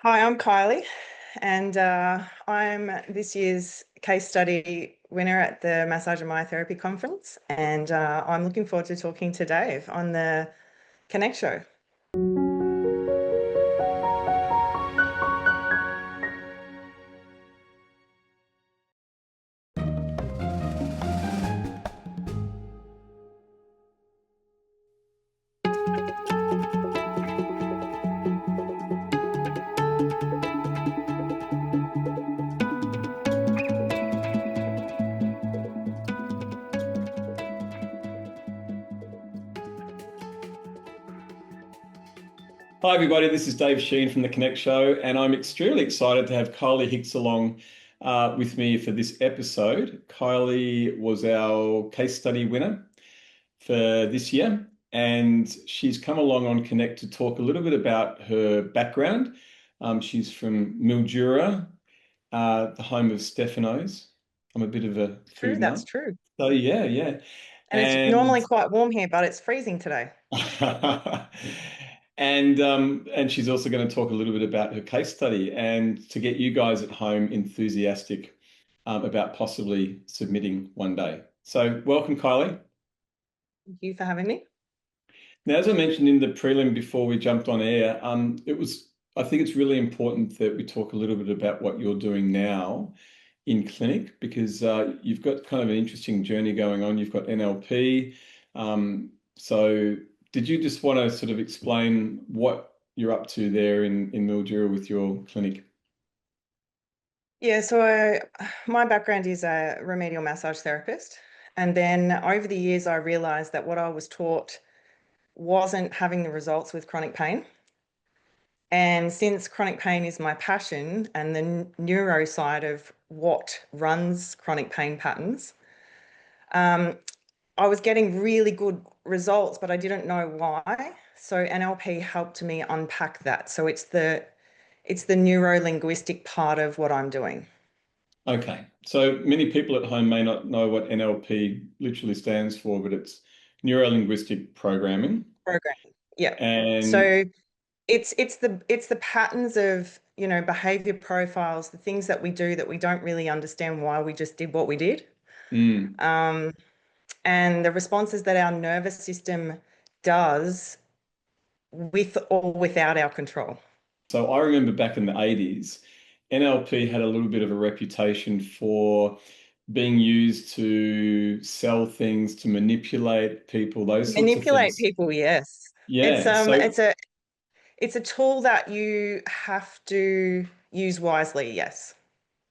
Hi, I'm Kylie, and I'm this year's case study winner at the Massage and Myotherapy conference, and I'm looking forward to talking to Dave on the Connect show. Hi, everybody. This is Dave Sheehan from the Connect Show, and I'm extremely excited to have Kylie Hicks along with me for this episode. Kylie was our case study winner for this year, and she's come along on Connect to talk a little bit about her background. She's from Mildura, the home of Stefano's. I'm a bit of a True, food that's nut. true. So yeah. And it's And normally quite warm here, but it's freezing today. and she's also going to talk a little bit about her case study and to get you guys at home enthusiastic about possibly submitting one day. So welcome, Kylie. Thank you for having me. Now, as I mentioned in the prelim before we jumped on air, I think it's really important that we talk a little bit about what you're doing now in clinic because you've got kind of an interesting journey going on. You've got NLP. So did you just want to sort of explain what you're up to there in Mildura with your clinic? Yeah, my background is a remedial massage therapist. And then over the years, I realized that what I was taught wasn't having the results with chronic pain. And since chronic pain is my passion and the neuro side of what runs chronic pain patterns, I was getting really good results, but I didn't know why. So NLP helped me unpack that. So it's the neuro-linguistic part of what I'm doing. Okay, so many people at home may not know what NLP literally stands for, but it's neuro-linguistic programming. Programming. Yeah. And So it's the patterns of, behavior profiles, the things that we do that we don't really understand why we just did what we did. mm, Um, and the responses that our nervous system does with or without our control. so I remember back in the 80s, NLP had a little bit of a reputation for being used to sell things, to manipulate people, those sorts of Manipulate things. people, yes. It's Yeah, um so it's a it's a tool that you have to use wisely, yes.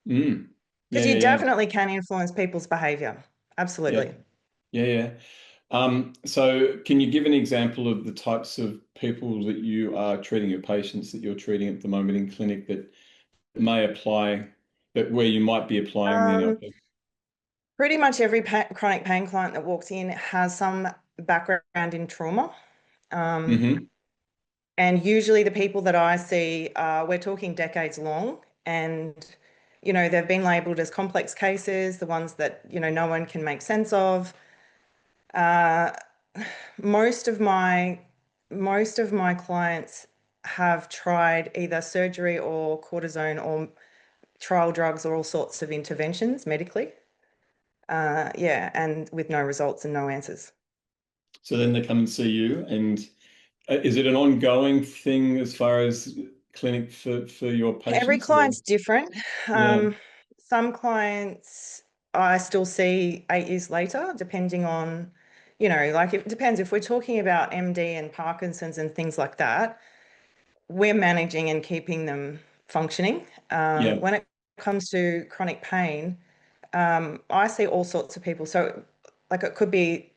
yeah, Because yeah, you yeah, definitely can influence people's behavior. yeah, Absolutely. yeah. So can you give an example of the types of people that you are treating, your patients that you're treating at the moment in clinic that may apply, that where you might be applying the Um, NLP? Pretty much every chronic pain client that walks in has some background in trauma. Um, Hmm. and usually the people that I see, we're talking decades long, and they've been labeled as complex cases, the ones that no one can make sense of. Uh, most of my clients have tried either surgery or cortisone or trial drugs or all sorts of interventions medically. Yeah, and with no results and no answers. So then they come and see you, and is it an ongoing thing as far as clinic for your Every patients, or client's different. yeah, Some clients I still see 8 years later, depending on, like it depends. If we're talking about MD and Parkinson's and things like that, we're managing and keeping them functioning. yeah, When it comes to chronic pain, I see all sorts of people. So, like, it could be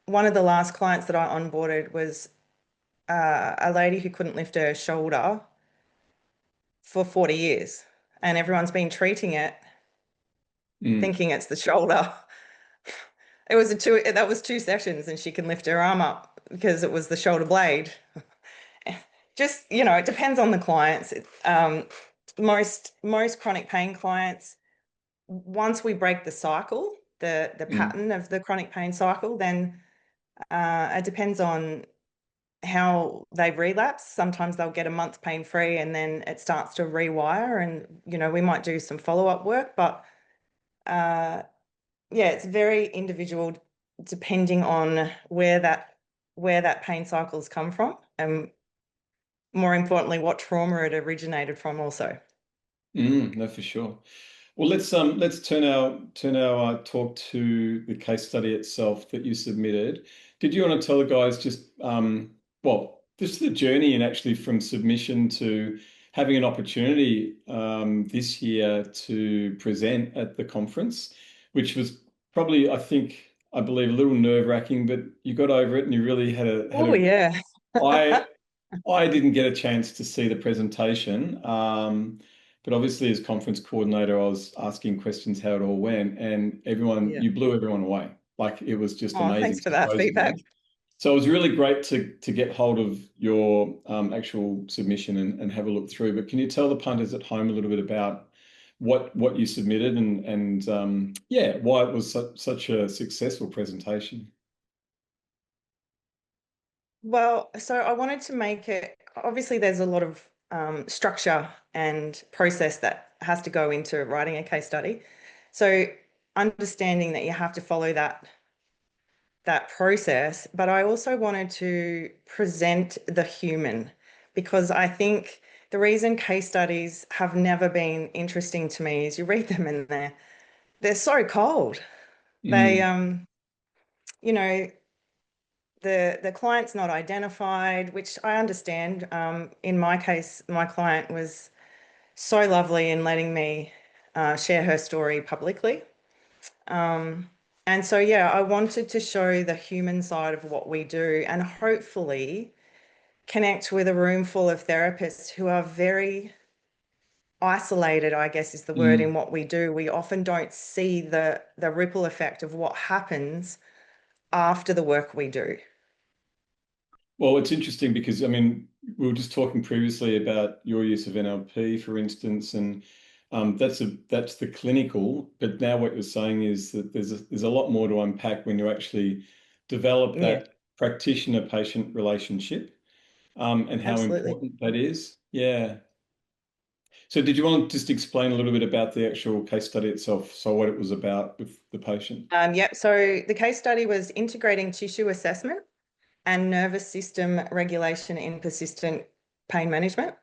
one of the last clients that I onboarded was a lady who couldn't lift her shoulder for 40 years, and everyone's been treating it mm. thinking it's the shoulder. That was 2 sessions, and she can lift her arm up because it was the shoulder blade. Just, it depends on the clients. Most chronic pain clients, once we break the cycle, the Mm. pattern of the chronic pain cycle, then it depends on how they relapse. Sometimes they'll get a month pain free and then it starts to rewire, and we might do some follow-up work, but uh, yeah, it's very individual depending on where that pain cycles come from, and more importantly, what trauma it originated from also. No, for sure. Well, let's turn our talk to the case study itself that you submitted. Did you want to tell the guys just just the journey and actually from submission to having an opportunity this year to present at the conference, which was probably, I believe, a little nerve-wracking, but you got over it and you really had Oh a yeah. I I didn't get a chance to see the presentation, but obviously as conference coordinator, I was asking questions how it all went, and Yeah. you blew everyone away. Like it was just Oh, amazing, thanks for that feedback. supposedly. So it was really great to get hold of your actual submission and have a look through. But can you tell the punters at home a little bit about what you submitted and yeah, why it was such a successful presentation? Well, so I wanted to make it, obviously there's a lot of structure and process that has to go into writing a case study. So understanding that you have to follow that process, but I also wanted to present the human, because I think the reason case studies have never been interesting to me is you read them and they're so cold. They Mm. you know the client's not identified, which I understand. In my case, my client was so lovely in letting me share her story publicly. Um, and so, yeah, I wanted to show the human side of what we do and hopefully connect with a room full of therapists who are very isolated, I guess is the word, in Mm. what we do. We often don't see the ripple effect of what happens after the work we do. Well, it's interesting because I mean, we were just talking previously about your use of NLP, for instance, and that's the clinical. But now what you're saying is that there's a lot more to unpack when you actually develop Yeah, that practitioner-patient relationship, and how absolutely. important that is. Yeah. So did you want to just explain a little bit about the actual case study itself? So what it was about with the patient? Yep. So the case study was integrating tissue assessment and nervous system regulation in persistent pain management.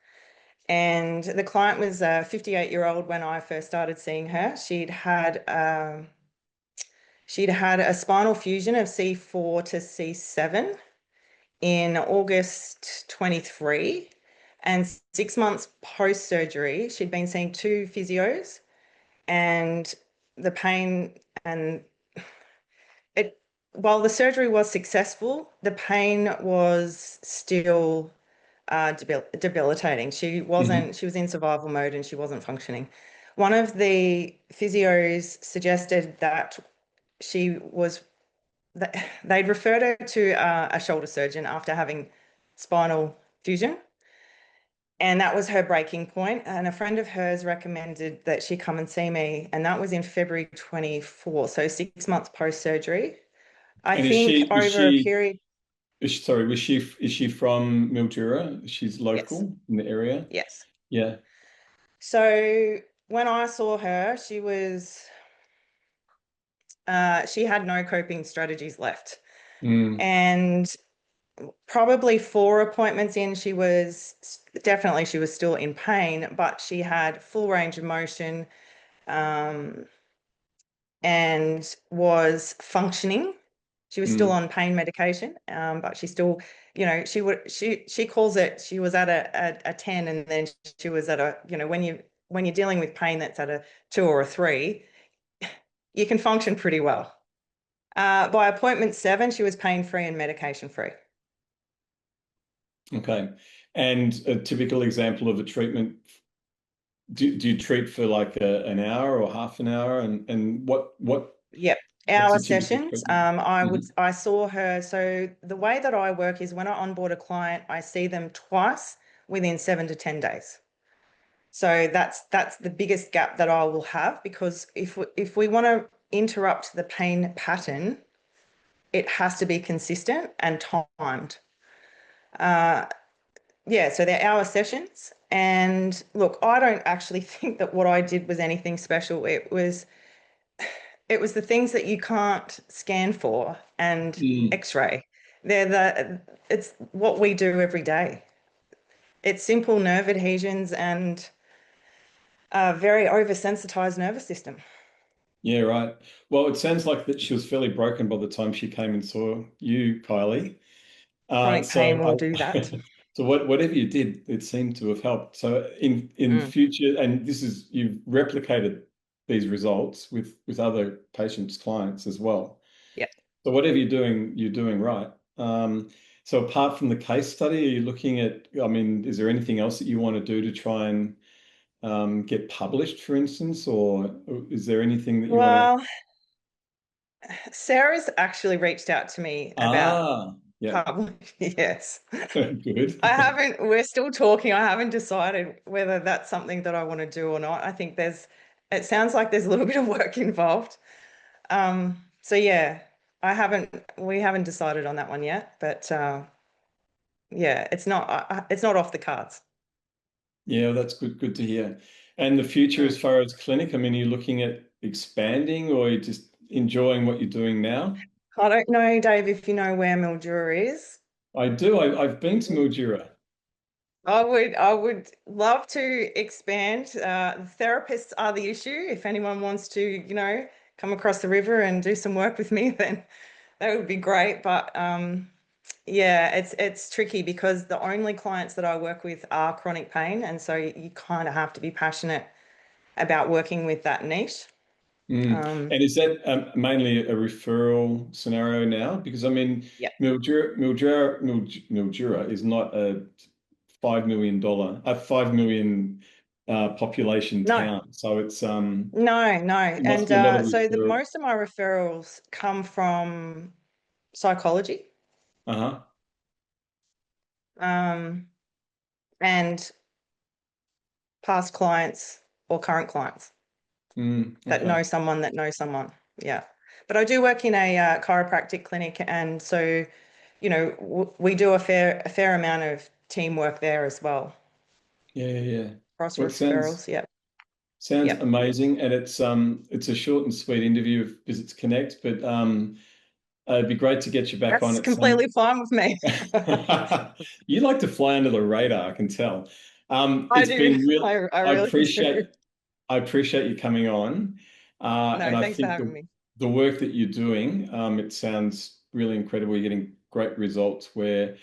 And the client was a 58-year-old when I first started seeing her. She'd had a spinal fusion of C4 to C7 in August 23. And 6 months post surgery, she'd been seeing two physios, and the pain and it, while the surgery was successful, the pain was still debilitating. Hmm. She was in survival mode and she wasn't functioning. One of the physios suggested that she was, they'd referred her to a shoulder surgeon after having spinal fusion. And that was her breaking point. And a friend of hers recommended that she come and see me. And that was in February 24. So 6 months post surgery. I And think over a period, sorry, is she from Mildura? She's yes, local in the area? yes. Yeah. So when I saw her, she had no coping strategies left. Mm. And probably four appointments in, she was still in pain, but she had full range of motion, um, and was functioning. She was still Mm. on pain medication, but she still, she calls it, she was at a 10, and then she was at a, when you're dealing with pain that's at a 2 or a 3, you can function pretty well. By appointment 7, she was pain free and medication free. Okay. And a typical example of a treatment, do you treat for like an hour or half an hour? And Yep. what's Hour a typical sessions. treatment? Hmm. I saw her. So the way that I work is when I onboard a client, I see them twice within 7 to 10 days. So that's the biggest gap that I will have, because if we want to interrupt the pain pattern, it has to be consistent and timed. Uh, yeah, so they're hour sessions. And look, I don't actually think that what I did was anything special. It was the things that you can't scan for and Mm. X-ray. It's what we do every day. It's simple nerve adhesions and a very oversensitized nervous system. Yeah, right. Well, it sounds like that she was fairly broken by the time she came and saw you, Kylie. Chronic pain will So do that. so whatever you did, it seemed to have helped. So in Mm, future, and this is you've replicated these results with other patients, clients as well. yeah. So whatever you're doing right. So apart from the case study, are you looking at, I mean, is there anything else that you want to do to try and get published, for instance, or is there anything that you want to? Well, Sarah's actually reached out to me about Yeah, public. Yes. good. We're still talking. I haven't decided whether that's something that I want to do or not. I think it sounds like there's a little bit of work involved. So yeah, we haven't decided on that one yet, but yeah, it's not off the cards. Yeah, that's good. Good to hear. And the future, Mm. as far as clinic, I mean, are you looking at expanding, or are you just enjoying what you're doing now? I don't know, Dave, if you know where Mildura is. I do. I've been to Mildura. I would love to expand. Therapists are the issue. If anyone wants to, come across the river and do some work with me, then that would be great. But yeah, it's tricky because the only clients that I work with are chronic pain, and so you kind of have to be passionate about working with that niche. Mm. Um, And is that mainly a referral scenario now? Because I mean, yeah. Mildura is not a $5 million population No, town, so it's no. it must And be a lot of so the referral. most of my referrals come from psychology, Uh-huh. um, and past clients or current clients that Okay. know someone that knows someone. Yeah. But I do work in a chiropractic clinic, and so, we do a fair amount of teamwork there as well. Yeah, yeah, yeah. Cross Well, it sounds referrals. Yep. sounds Yep. amazing, and it's a short and sweet interview of Visits Connect, but it'd be great to get you back on That's at some. completely fine with me. You like to fly under the radar, I can tell. I It's do. been real. I I really do. appreciate I appreciate you coming on, and No, I thanks for think having me. the work that you're doing, it sounds really incredible. You're getting great results where,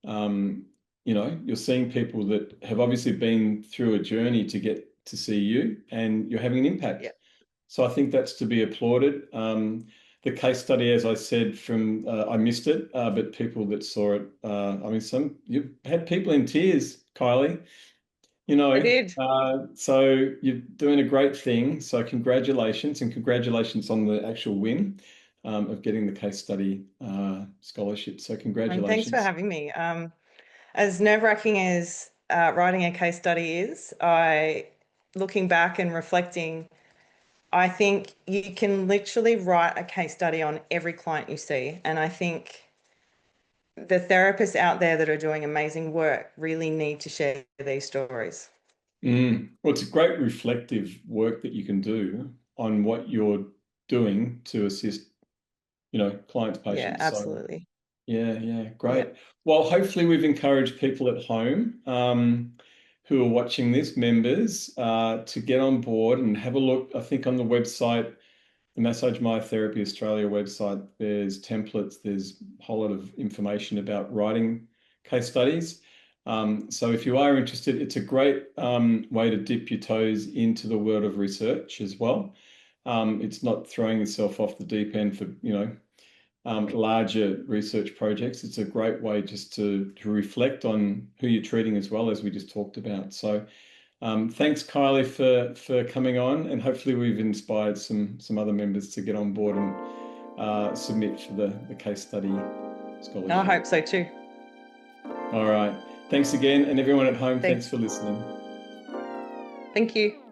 um, you're seeing people that have obviously been through a journey to get to see you, and you're having an impact. Yep. So I think that's to be applauded. The case study, as I said, from I missed it, but people that saw it, I mean, you had people in tears, Kylie. I did. So you're doing a great thing. So congratulations, and congratulations on the actual win of getting the case study scholarship. So And thanks for congratulations. having me. As nerve-wracking as writing a case study is, looking back and reflecting, I think you can literally write a case study on every client you see. And I think the therapists out there that are doing amazing work really need to share these stories. Well, it's a great reflective work that you can do on what you're doing to assist, clients, Yeah, patients. So absolutely. yeah, yeah, Yeah. great. Well, hopefully we've encouraged people at home who are watching this, members, to get on board and have a look. I think on the website, the Massage Myotherapy Australia website, there's templates, there's a whole lot of information about writing case studies. So if you are interested, it's a great way to dip your toes into the world of research as well. It's not throwing yourself off the deep end for, larger research projects. It's a great way just to reflect on who you're treating as well, as we just talked about. So thanks, Kylie, for coming on, and hopefully we've inspired some other members to get on board and submit for the case study I scholarship. hope so too. All right. Thanks again, and everyone at home, thanks Thanks. for listening. Thank you.